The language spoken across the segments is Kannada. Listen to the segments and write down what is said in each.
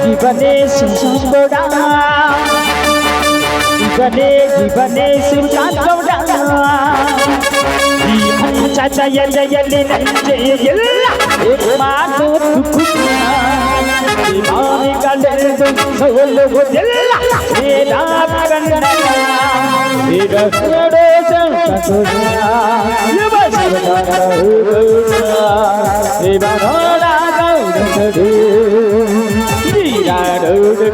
जीवने सुंदरा जीवने सुंदरा चाचा यल्ली नंजे यल्ला एक मानो तुकुना दीवानी गले सोलो यल्ला मेरा कंडना मेरा सोडो संगतुना ये बस ये बारोला गौडू दीरा डोडू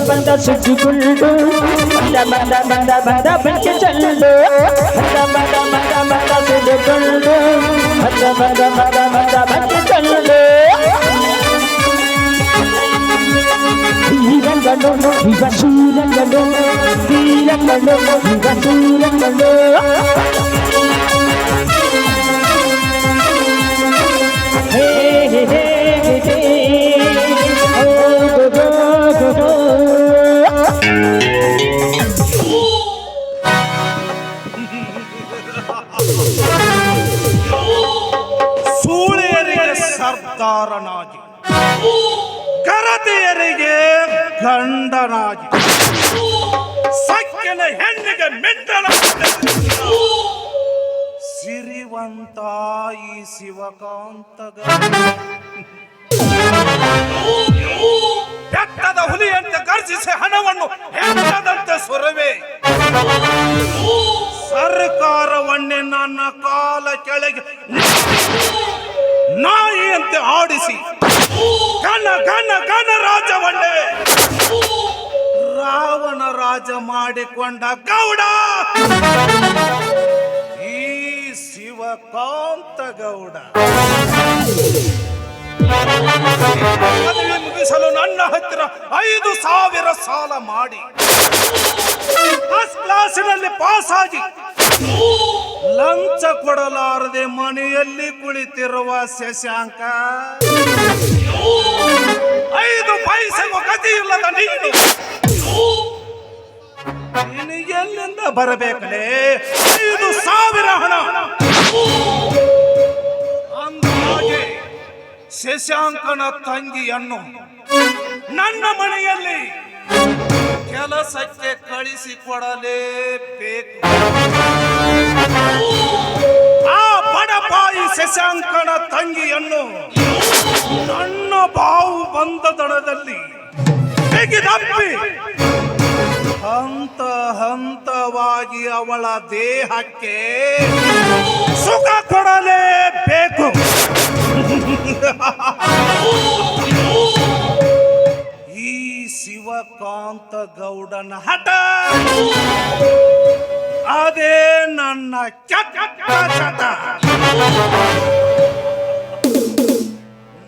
बंदा सुखी गुल्लू बंदा बंदा बंदा बंदा बनके चलो बंदा बंदा बंदा बंदा सुखी गुल्लू बंदा बंदा बंदा बंदा बनके चलो वीरंगनो विवशूरंगनो वीरंगनो विवशूरंगनो हे हे हे हे ಸೂಳೆಯರಿಗೆ ಸರ್ದಾರನಾಗಿ ಕರತೆಯರಿಗೆ ಗಂಡನಾಗಿ ಸಖ್ಯನ ಹೆಣ್ಣಿಗೆ ಮೆಂಡನಾಗಿ ಸಿರಿವಂತ ಈ ಶಿವಕಾಂತಗ ಬೆಟ್ಟದ ಹುಲಿಯಂತೆ ಗರ್ಜಿಸಿ ಹಣವನ್ನು ಹೆಣ್ಣದಂತೆ ಸೊರವೆ ಸರ್ಕಾರವನ್ನೇ ನನ್ನ ಕಾಲ ಕೆಳಗೆ ನಾಯಿಯಂತೆ ಆಡಿಸಿ ಗಣ ಗಣ ಗಣರಾಜವನ್ನೇ ರಾವಣ ರಾಜ ಮಾಡಿಕೊಂಡ ಗೌಡ ಈ ಶಿವಕಾಂತ ಗೌಡ. ಮದುವೆ ಮುಗಿಸಲು ನನ್ನ ಹತ್ತಿರ 5,000 ಸಾಲ ಮಾಡಿ ಫಸ್ಟ್ ಕ್ಲಾಸಿನಲ್ಲಿ ಪಾಸ್ ಆಗಿ ಲಂಚ ಕೊಡಲಾರದೆ ಮನೆಯಲ್ಲಿ ಕುಳಿತಿರುವ ಶಶಾಂಕ 5 ಪೈಸೆಗೂ ಗತಿ ಇಲ್ಲದ ನೀನು ಎಲ್ಲಿಂದ ಬರಬೇಕಲೇ 5,000 ಹಣ? ಅಂದಾಗೆ ಶಶಾಂಕನ ತಂಗಿಯನ್ನು ನನ್ನ ಮನೆಯಲ್ಲಿ ಕೆಲಸಕ್ಕೆ ಕಳಿಸಿಕೊಡಲೇಬೇಕು. ಆ ಬಡಪಾಯಿ ಶಶಾಂಕನ ತಂಗಿಯನ್ನು ನನ್ನ ಬಾವು ಬಂದ ದಡದಲ್ಲಿ ತೆಗೆದಪ್ಪಿ ಹಂತ ಹಂತವಾಗಿ ಅವಳ ದೇಹಕ್ಕೆ ಸುಖ ಕೊಡಲೇಬೇಕು. ಈ ಶಿವಕಾಂತ ಗೌಡನ ಹಠ, ಅದೇ ನನ್ನ ಕೆಟ್ಟ ಚಟ.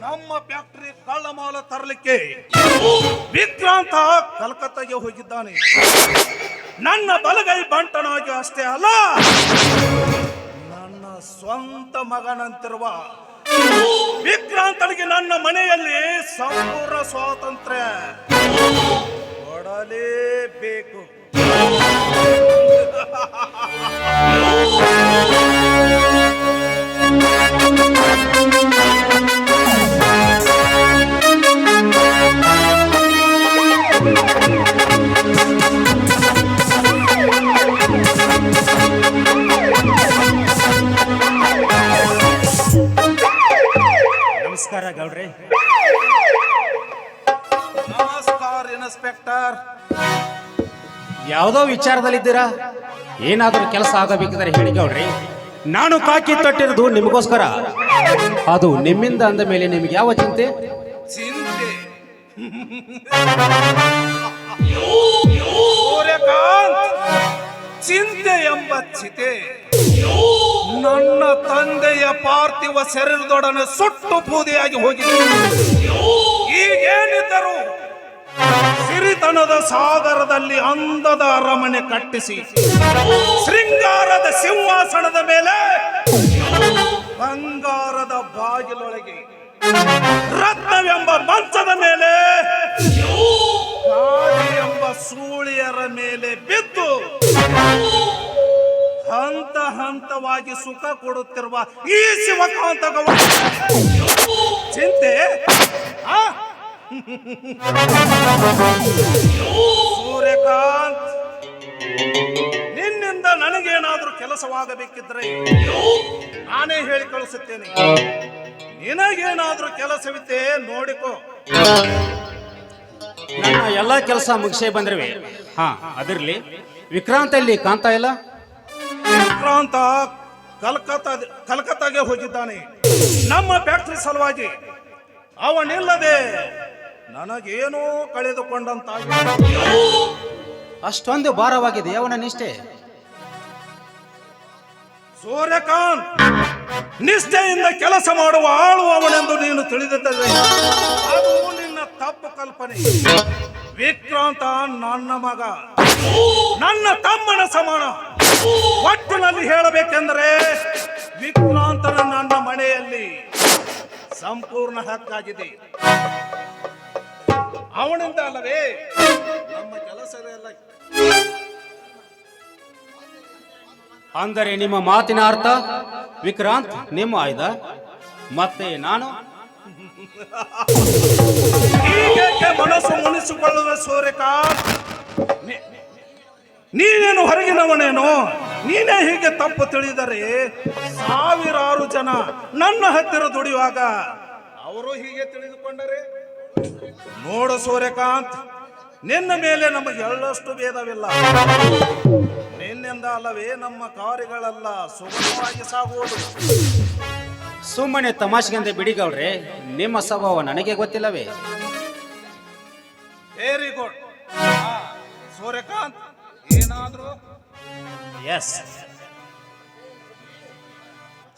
ನಮ್ಮ ಫ್ಯಾಕ್ಟರಿ ಕಳ್ಳಮಾಲ ತರಲಿಕ್ಕೆ ವಿಕ್ರಾಂತ ಕಲ್ಕತ್ತಾಗೆ ಹೋಗಿದ್ದಾನೆ. ನನ್ನ ಬಲಗೈ ಬಂಟನಾಗಿ ಅಷ್ಟೇ ಅಲ್ಲ, ನನ್ನ ಸ್ವಂತ ಮಗನಂತಿರುವ ವಿಕ್ರಾಂತನಿಗೆ ನನ್ನ ಮನೆಯಲ್ಲಿ ಸಂಪೂರ್ಣ ಸ್ವಾತಂತ್ರ್ಯ ಕೊಡಲೇಬೇಕು. ನಮಸ್ಕಾರ ಗೌಡ್ರೆ. ನಮಸ್ಕಾರ ಇನ್ಸ್ಪೆಕ್ಟರ್. ಯಾವುದೋ ವಿಚಾರದಲ್ಲಿದ್ದೀರಾ? ಏನಾದರೂ ಕೆಲಸ ಆಗಬೇಕಿದ್ರೆ ಹೇಳಿ ಗೌಡ್ರಿ. ನಾನು ಕಾಕಿ ತೊಟ್ಟಿರೋದು ನಿಮಗೋಸ್ಕರ. ಅದು ನಿಮ್ಮಿಂದ ಅಂದ ಮೇಲೆ ನಿಮಗೆ ಯಾವ ಚಿಂತೆ? ಚಿಂತೆ ಸೂರ್ಯಕಾಂತ್, ಚಿಂತೆ ಎಂಬ ಚಿತೆ ನನ್ನ ತಂದೆಯ ಪಾರ್ಥಿವ ಶರೀರದೊಡನೆ ಸುಟ್ಟು ಬೂದಿಯಾಗಿ ಹೋಗಿದೆ. ಈಗೇನಿದ್ದರೂ ಸಿರಿತನದ ಸಾಗರದಲ್ಲಿ ಅಂದದ ಅರಮನೆ ಕಟ್ಟಿಸಿ ಶೃಂಗಾರದ ಸಿಂಹಾಸನದ ಮೇಲೆ ಬಂಗಾರದ ಬಾಗಿಲೊಳಗೆ ರತ್ನವೆಂಬ ಮಂಚದ ಮೇಲೆ ಗಾಳಿ ಎಂಬ ಸೂಳಿಯರ ಮೇಲೆ ಬಿದ್ದು ಹಂತ ಹಂತವಾಗಿ ಸುಖ ಕೊಡುತ್ತಿರುವ ಈ ಶಿವಕಾಂತ ಗೌಡ ಚಿಂತೆ ಆ? ಸೂರ್ಯಕಾಂತ್, ನಿನ್ನಿಂದ ನನಗೇನಾದ್ರೂ ಕೆಲಸವಾಗಬೇಕಿದ್ರೆ ನಾನೇ ಹೇಳಿ ಕಳಿಸುತ್ತೇನೆ. ನಿನಗೇನಾದ್ರೂ ಕೆಲಸವಿದ್ದೆ ನೋಡಿಕೋ. ನನ್ನ ಎಲ್ಲ ಕೆಲಸ ಮುಗಿಸೇ ಬಂದ್ರವೆ. ಹಾ, ಅದಿರ್ಲಿ. ವಿಕ್ರಾಂತ ಇಲ್ಲಿ ಕಾಣ್ತಾ ಇಲ್ಲ. ವಿಕ್ರಾಂತ ಕಲ್ಕತ್ತಾಗೆ ಹೋಗಿದ್ದಾನೆ ನಮ್ಮ ಫ್ಯಾಕ್ಟರಿ ಸಲುವಾಗಿ. ಅವನಿಲ್ಲದೆ ನನಗೇನೋ ಕಳೆದುಕೊಂಡಂತಾಗಿದೆ. ಅಷ್ಟೊಂದು ಭಾರವಾಗಿದೆ ಅವನ ನಿಷ್ಠೆ. ಸೂರ್ಯಕಾಂತ್, ನಿಷ್ಠೆಯಿಂದ ಕೆಲಸ ಮಾಡುವ ಆಳುವವನೆಂದು ನೀನು ತಿಳಿದಿದ್ದರೆ ಅದು ನಿನ್ನ ತಪ್ಪು ಕಲ್ಪನೆ. ವಿಕ್ರಾಂತ ನನ್ನ ಮಗ, ನನ್ನ ತಮ್ಮನ ಸಮಾನ. ಒಟ್ಟಿನಲ್ಲಿ ಹೇಳಬೇಕೆಂದರೆ ವಿಕ್ರಾಂತನ ನನ್ನ ಮನೆಯಲ್ಲಿ ಸಂಪೂರ್ಣ ಹಕ್ಕಾಗಿದೆ. ಅವನಿಂದ ಅಲ್ಲವೇ ನಮ್ಮ ಕೆಲಸವೆಲ್ಲ. ಅಂದರೆ ನಿಮ್ಮ ಮಾತಿನ ಅರ್ಥ ವಿಕ್ರಾಂತ್ ನಿಮ್ಮ ಆಯ್ದ, ಮತ್ತೆ ನಾನು ಹೀಗೇಕೆ ಮನಸ್ಸು ಮುನಿಸಿಕೊಳ್ಳುವ ಸೂರ್ಯಕಾಂತ್? ನೀನೇನು ಹೊರಗಿನವನೇನು? ನೀನೇ ಹೀಗೆ ತಪ್ಪು ತಿಳಿದರೆ ಸಾವಿರಾರು ಜನ ನನ್ನ ಹತ್ತಿರ ದುಡಿಯುವಾಗ ಅವರು ಹೀಗೆ ತಿಳಿದುಕೊಂಡರೆ? ನೋಡು ಸೂರ್ಯಕಾಂತ್, ನಿನ್ನ ಮೇಲೆ ನಮಗೆ ಎಳ್ಳಷ್ಟು ಭೇದವಿಲ್ಲ. ನಿನ್ನಿಂದ ಅಲ್ಲವೇ ನಮ್ಮ ಕಾರ್ಯಗಳೆಲ್ಲ ಸುಗಮವಾಗಿ ಸಾಗುವುದು. ಸುಮ್ಮನೆ ತಮಾಷೆಗೆಂದ ಬಿಡಿಗೌಡ್ರೆ, ನಿಮ್ಮ ಸ್ವಭಾವ ನನಗೆ ಗೊತ್ತಿಲ್ಲವೇ? ವೆರಿ ಗುಡ್ ಸೂರ್ಯಕಾಂತ್, ಏನಾದ್ರು ಎಸ್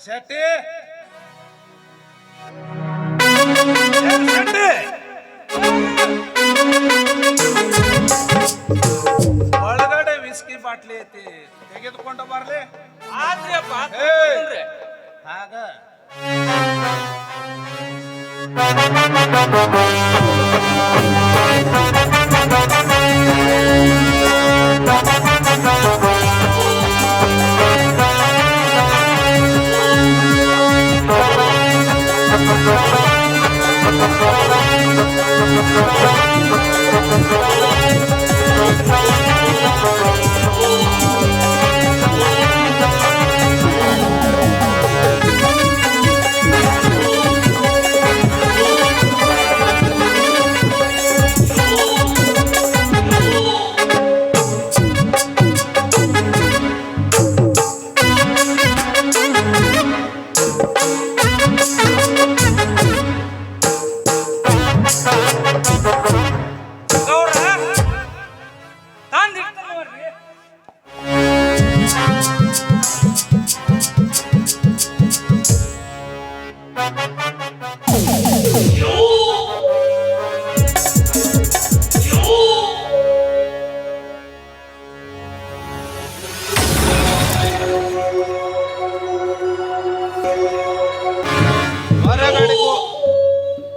ಶೆಟ್ಟಿ, ಶೆಟ್ಟಿ, ಒಳಗಡೆ ವಿಸ್ಕಿ ಬಾಟ್ಲಿ ಐತಿ, ತೆಗೆದುಕೊಂಡು ಬರ್ಲಿ. ಹಾಗ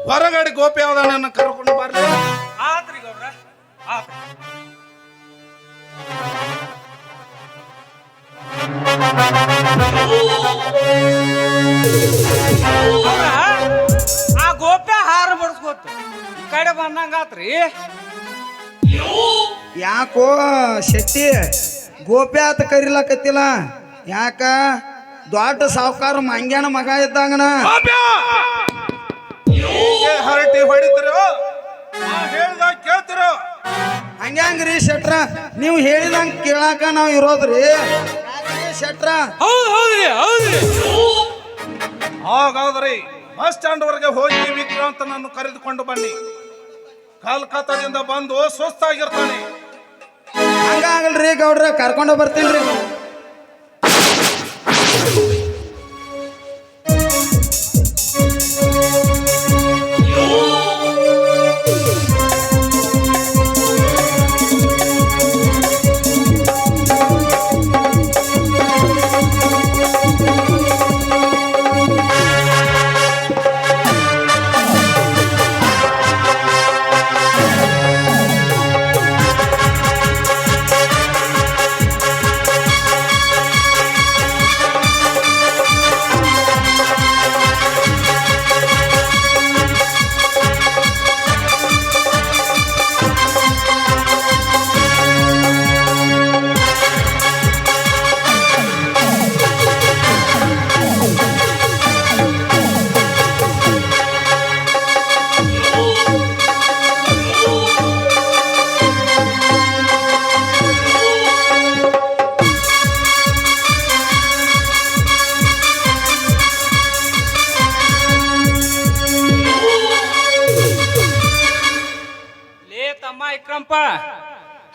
ಹೊರಗಡೆ ಗೋಪಿ ಯಾವ್ದನ್ನ ಕರ್ಕೊಂಡು ಬರ್ಲಿ. ಆತ್ರಿ ಗೌಡ್ರ, ಆತ್ರಿ. ಆ ಗೋಪ್ಯ ಹಾರ ಬಡ್ಸ್ಕೊತು ಈ ಕಡೆ ಬಂದಂಗಾತ್ರಿ. ಯಾಕೋ ಶೆಟ್ಟಿ ಗೋಪ್ಯ ಅಂತ ಕರಿಲಾಕತ್ತಿಲ್ಲ? ಯಾಕ ದೊಡ್ಡ ಸಾವುಕಾರ ಮಂಗ್ಯಾನ ಮಗ ಇದ್ದಂಗನ ಹೀಗೆ ಹರಟಿ ಹೊಡಿತಿರೋ, ಹೇಳ್ದಾಗ ಕೇಳ್ತಿರೋ? ಹಂಗ್ಯಾಂಗ್ರಿ ಶೆಟ್ರ, ನೀವು ಹೇಳಿದಂಗ ಕೇಳಾಕ ನಾವ್ ಇರೋದ್ರಿ ಶೆಟ್ರ. ಹೌದು ಹೌದ್ರಿ, ಹೌದ್ರಿ. ಹಾಗಾದ್ರಿ ಬಸ್ ಸ್ಟ್ಯಾಂಡ್ ವರೆಗೆ ಹೋಗಿ ವಿಕ್ರಾಂತನನ್ನು ಕರೆದುಕೊಂಡು ಬನ್ನಿ. ಕಲ್ಕತ್ತಾದಿಂದ ಬಂದು ಸುಸ್ತಾಗಿರ್ತಾನೆ. ಹಂಗಾಗಲ್ರಿ ಗೌಡ್ರ, ಕರ್ಕೊಂಡ ಬರ್ತೀನ್ರಿ.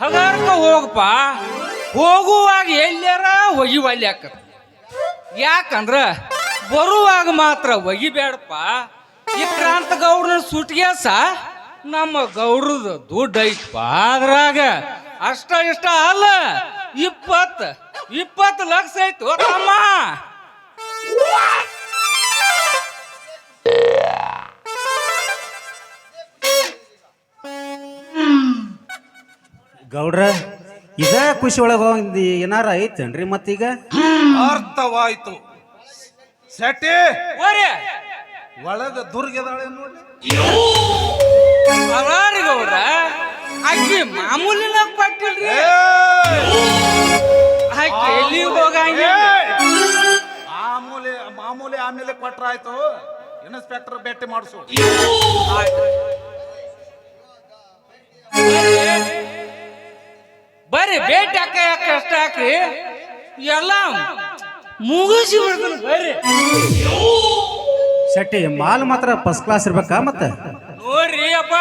ಹಗಾರ್ಕ ಹೋಗಪ್ಪ, ಹೋಗುವಾಗ ಎಲ್ಲಾರ ಒಗಿವಲ್ಲಿ ಆಕತ್. ಯಾಕಂದ್ರ ಬರುವಾಗ ಮಾತ್ರ ಒಗಿಬೇಡಪ್ಪ. ಈ ಕ್ರಾಂತ ಗೌಡ್ರ ಸುಟ್ಗ್ಯಾಸ ನಮ್ಮ ಗೌಡ್ರದ ದುಡ್ಡು ಐತಪ್ಪ. ಅದ್ರಾಗ ಅಷ್ಟ ಇಷ್ಟ ಅಲ್ಲ, 20 ಲಕ್ಷ ಐತು ತಮ್ಮ. ಗೌಡ್ರ ಇದ ಖುಷಿ ಒಳಗ ಏನಾರ ಐತೇನ್ರಿ ಮತ್ತೀಗ? ಅರ್ಥವಾಯ್ತು. ಶೆಟ್ಟಿ ಓರೆ ಒಳಗ ದುರ್ಗೆದಾಳೆ ನೋಡಿ. ಅದಾರಿ ಗೌಡ್ರ, ಆಕಿ ಮಾಮೂಲಿನ ಕೊಟ್ಟಿಲ್ರಿ. ಆಕಿ ಎಲ್ಲಿ ಹೋಗಂಗಿಲ್ಲ. ಮಾಮೂಲಿ ಆಮೇಲೆ ಕೊಟ್ರ ಆಯ್ತು. ಇನ್ಸ್ಪೆಕ್ಟರ್ ಭೇಟಿ ಮಾಡಿಸು. ಬರ್ರಿ ಭೇಟಿ ಯಾಕೆ ಅಷ್ಟ ಹಾಕ್ರಿ, ಎಲ್ಲ ಮುಗಿಸಿ ಬಿಡ್ತಾನೆ. ಬರ್ರಿ ಶೆಟ್ಟಿ ಮಾಲ್ ಮಾತ್ರ ಫಸ್ಟ್ ಕ್ಲಾಸ್ ಇರ್ಬೇಕಾ? ಮತ್ತ ನೋಡ್ರಿ ಅಪ್ಪ,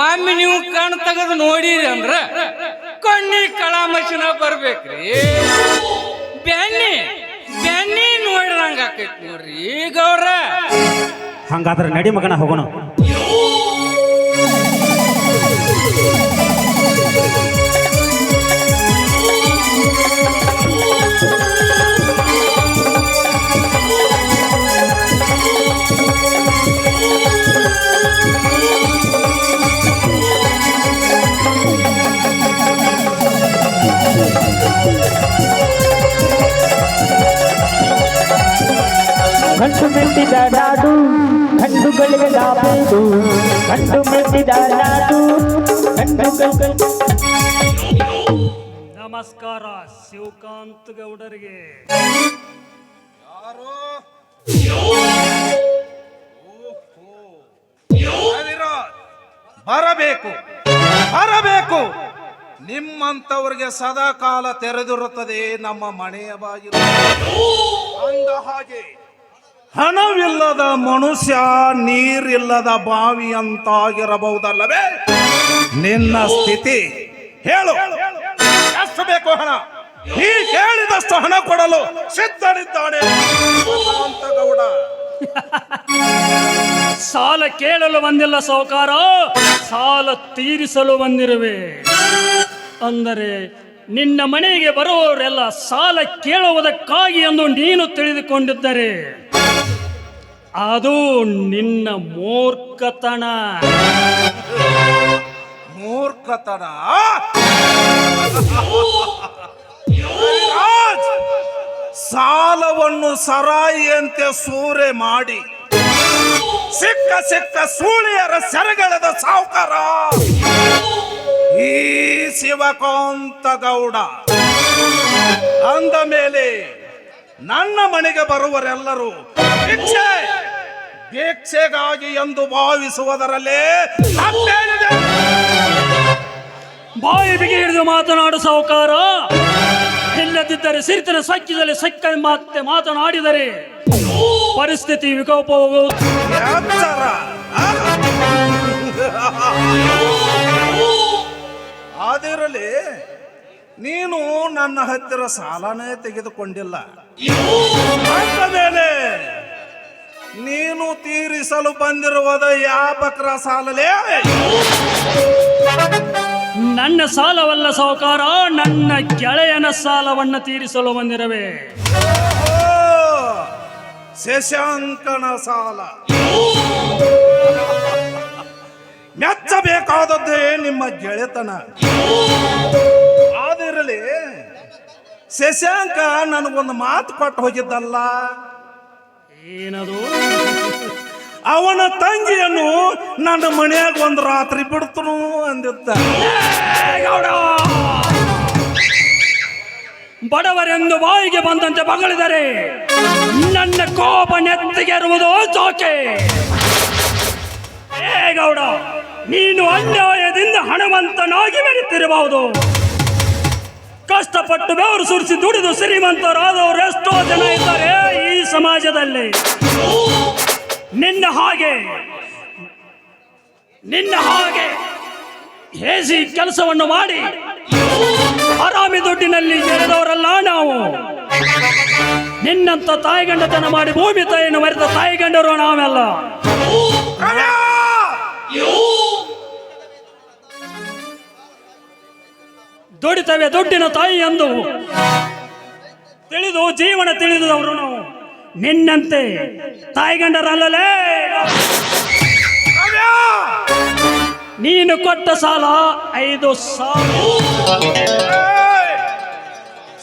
ಒಮ್ಮೆ ನೀವು ಕಣ್ ತೆಗೆದು ನೋಡಿರಿ ಅಂದ್ರ ಕಣ್ಣಿ ಕಳಾಮಶಿನ ಬರ್ಬೇಕ್ರಿ. ಬೆನ್ನಿ ನೋಡಿದಂಗ ಆಕೈತಿ ನೋಡ್ರಿ ಗೌಡ್ರ. ಹಂಗಾದ್ರೆ ನಡಿ ಮಗನ ಹೋಗೋಣ. ಗಂಡು ಮೆಟ್ಟಿದ ನಾಡು ಗಂಡುಗಳಿಗೆ ಲಾಭೇದು. ಗಂಡು ಮೆಟ್ಟಿದ ನಾಡು ಗಂಡುಗಳಿಗೆ. ನಮಸ್ಕಾರ ಶಿವಕಾಂತ್ ಗೌಡರಿಗೆ. ಯಾರು? ಬರಬೇಕು. ನಿಮ್ಮಂತವರಿಗೆ ಸದಾ ಕಾಲ ತೆರೆದಿರುತ್ತದೆ ನಮ್ಮ ಮನೆಯ ಬಾಗಿಲು. ಅಂದ ಹಾಗೆ ಹಣವಿಲ್ಲದ ಮನುಷ್ಯ ನೀರಿಲ್ಲದ ಬಾವಿ ಅಂತಾಗಿರಬಹುದಲ್ಲವೇ ನಿನ್ನ ಸ್ಥಿತಿ? ಹೇಳು, ಎಷ್ಟು ಬೇಕು ಹಣ? ನೀ ಕೇಳಿದಷ್ಟು ಹಣ ಕೊಡಲು ಸಿದ್ಧನಿದ್ದಾನೆ ಅಂತ ಗೌಡ. ಸಾಲ ಕೇಳಲು ಬಂದಿಲ್ಲ ಸಾಹುಕಾರ, ಸಾಲ ತೀರಿಸಲು ಬಂದಿರುವೆ. ಅಂದರೆ ನಿನ್ನ ಮನೆಗೆ ಬರುವವರೆಲ್ಲ ಸಾಲ ಕೇಳುವುದಕ್ಕಾಗಿ ಎಂದು ನೀನು ತಿಳಿದುಕೊಂಡಿದ್ದರೆ ಅದು ನಿನ್ನ ಮೂರ್ಖತನ. ಸಾಲವನ್ನು ಸರಾಯಿಯಂತೆ ಸೂರೆ ಮಾಡಿ ಸಿಕ್ಕ ಸೂಳಿಯರ ಸೆರೆಗೆಳೆದ ಸಾಹುಕಾರ ಈ ಶಿವಕಾಂತ ಗೌಡ. ಅಂದ ಮೇಲೆ ನನ್ನ ಮನೆಗೆ ಬರುವರೆಲ್ಲರೂ ಭಿಕ್ಷೆಗಾಗಿ ಎಂದು ಭಾವಿಸುವುದರಲ್ಲೇ ತಪ್ಪೇನಿದೆ? ಬಾಯಿ ಬಿಗಿ ಹಿಡಿದು ಮಾತನಾಡು ಸಾಹುಕಾರ. ಇಲ್ಲದಿದ್ದರೆ ಸಿರಿತನ ಸಕ್ಕಿದಲ್ಲಿ ಸಕ್ಕ ಮತ್ತೆ ಮಾತನಾಡಿದರೆ ಪರಿಸ್ಥಿತಿ ವಿಕೋಪವಾಗುವುದು. ಎಚ್ಚರ. ಆದಿರಲಿ, ನೀನು ನನ್ನ ಹತ್ತಿರ ಸಾಲನೇ ತೆಗೆದುಕೊಂಡಿಲ್ಲ. ಅಂದ ಮೇಲೆ ನೀನು ತೀರಿಸಲು ಬಂದಿರುವುದ ಯಾಪಕ್ರ ಸಾಲಲೇ? ನನ್ನ ಸಾಲವಲ್ಲ ಸಾಹುಕಾರ, ನನ್ನ ಗೆಳೆಯನ ಸಾಲವನ್ನು ತೀರಿಸಲು ಬಂದಿರವೆ. ಶಶಾಂಕನ ಸಾಲ. ಮೆಚ್ಚಬೇಕಾದದ್ದೇ ನಿಮ್ಮ ಗೆಳೆತನ. ಆದಿರಲಿ, ಶಶಾಂಕ ನನಗೊಂದು ಮಾತು ಕೊಟ್ಟು ಹೋಗಿದ್ದಲ್ಲ. ಏನದು? ಅವನ ತಂಗಿಯನ್ನು ನನ್ನ ಮನೆಯಾಗ ಒಂದು ರಾತ್ರಿ ಬಿಡ್ತನು ಅಂದಿದ್ದ. ಬಡವರೆಂದು ಬಾಯಿಗೆ ಬಂದಂತೆ ಬಗಳಿದರೆ ನನ್ನ ಕೋಪ ನೆತ್ತಿಗೆರುವುದು ಜೋಕೆ. ಏ ಗೌಡ, ನೀನು ಅನ್ಯಾಯದಿಂದ ಹಣವಂತನಾಗಿ ಮೆರೆತಿರಬಹುದು. ಕಷ್ಟಪಟ್ಟು ಬೆವರು ಸುರಿಸಿ ದುಡಿದು ಶ್ರೀಮಂತರಾದವರು ಎಷ್ಟೋ ಜನ ಇದ್ದಾರೆ ಈ ಸಮಾಜದಲ್ಲಿ. ನಿನ್ನ ಹಾಗೆ ಹೇಸಿ ಕೆಲಸವನ್ನು ಮಾಡಿ ಆರಾಮಿ ದುಡ್ಡಿನಲ್ಲಿ ಗೆಳೆದವರಲ್ಲ ನಾವು. ನಿನ್ನಂತ ತಾಯಿಗಂಡತನ ಮಾಡಿ ಭೂಮಿ ತಾಯಿಯನ್ನು ಮರೆತ ತಾಯಿಗಂಡರು ನಾವೆಲ್ಲ. ದುಡಿತವೆ ದುಡ್ಡಿನ ತಾಯಿ ಎಂದು ತಿಳಿದು ಜೀವನ ತಿಳಿದವರು ನಾವು. ನಿನ್ನಂತೆ ತಾಯಿಗಂಡರಲ್ಲಲೇ. ನೀನು ಕೊಟ್ಟ ಸಾಲ 5,000.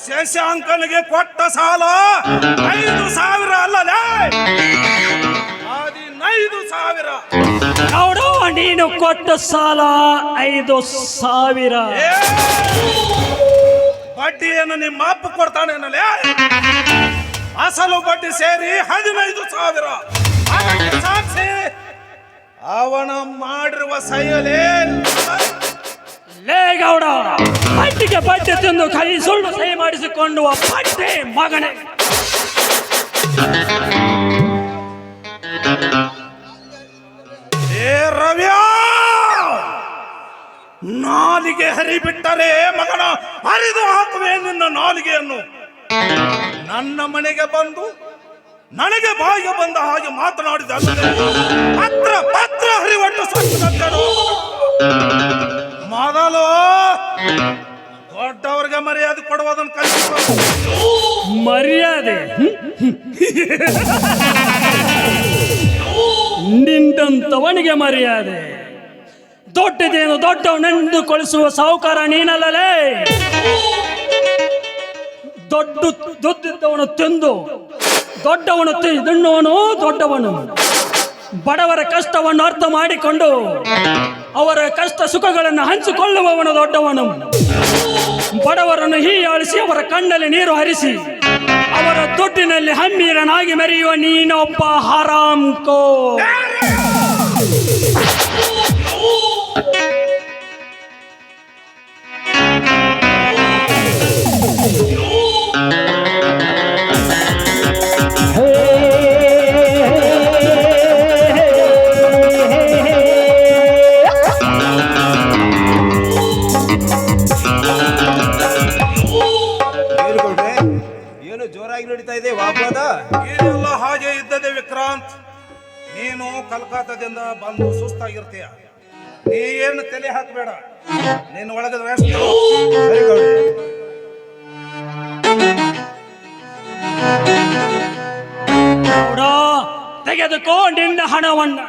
ಶಶಾಂಕನಿಗೆ ಕೊಟ್ಟ ಸಾಲ 5,000 ಅಲ್ಲಲೇ, 15,000. ನೋಡು, ನೀನು ಕೊಟ್ಟ ಸಾಲ 5,000. ಬಡ್ಡಿಯನ್ನು ನಿಮ್ಮ ಅಪ್ಪ ಕೊಡ್ತಾನೇನಲೇ? ಅಸಲು ಬಡ್ಡಿ ಸೇರಿ 15,000. ಅದಕ್ಕೆ ಸಾಕ್ಷಿ ಅವನ ಮಾಡಿರುವ ಸೈಯಲೇ. ಲೇ ಗೌಡ, ಬಡ್ಡಿಗೆ ಬಡ್ಡಿ ತಿಂದು ಕೈ ಸುಳ್ಳು ಸಹಿ ಮಾಡಿಸಿಕೊಳ್ಳುವ ಬಡ್ಡಿ ಮಗನೇ. ಏ ರವ್ಯ, ನಾಲಿಗೆ ಹರಿಬಿಟ್ಟರೆ ಮಗನ ಹರಿದು ಹಾಕುವೆ ನಿನ್ನ ನಾಲಿಗೆಯನ್ನು. ನನ್ನ ಮನೆಗೆ ಬಂದು ನನಗೆ ಬಾಯಿಗೆ ಬಂದ ಹಾಗೆ ಮಾತನಾಡಿದ ಪತ್ರ ಪತ್ರ ಹರಿವಟ್ಟು ಸತ್ತರು. ಮೊದಲು ದೊಡ್ಡವರಿಗೆ ಮರ್ಯಾದೆ ಕೊಡುವುದನ್ನು ಕಲಿಸಿಕೊ. ಮರ್ಯಾದೆ ನಿಂತವನಿಗೆ ಮರ್ಯಾದೆ. ದೊಡ್ಡದೇನು ದೊಡ್ಡವನೆಂದು ಕೊಳಿಸುವ ಸಾಹುಕಾರ ನೀನಲ್ಲಲೇ. ದೊಡ್ಡವನು ತಿಂದು ದೊಡ್ಡವನು ತಿನ್ನುವನು ದೊಡ್ಡವನು. ಬಡವರ ಕಷ್ಟವನ್ನು ಅರ್ಥ ಮಾಡಿಕೊಂಡು ಅವರ ಕಷ್ಟ ಸುಖಗಳನ್ನು ಹಂಚಿಕೊಳ್ಳುವವನು ದೊಡ್ಡವನು. ಬಡವರನ್ನು ಹೀಯಾಳಿಸಿ ಅವರ ಕಣ್ಣಲ್ಲಿ ನೀರು ಹರಿಸಿ ಅವರ ದುಡ್ಡಿನಲ್ಲಿ ಹಮ್ಮೀರನಾಗಿ ಮೆರೆಯುವ ನೀನೊಬ್ಬ ಹರಾಮ್ಕೋ. ಏನು ಜೋರಾಗಿ ನಡೀತಾ ಇದೆ ವಾಗ್ವಾದ? ಇದೆಲ್ಲ ಹಾಗೆ ಇದ್ದದೆ ವಿಕ್ರಾಂತ್. ನೀನು ಕಲ್ಕತ್ತಾದಿಂದ ಬಂದು ಸುಸ್ತಾಗಿರ್ತೀಯ. ನೀ ಏನು ತಲೆ ಹಾಕಬೇಡ, ನೀನು ಒಳಗೆ ರೆಸ್ಟ್. ಸರಿ ಗೌಡ್ರೆ. ತೆಗೆದುಕೋ ನಿನ್ನ ಹಣವನ್ನು.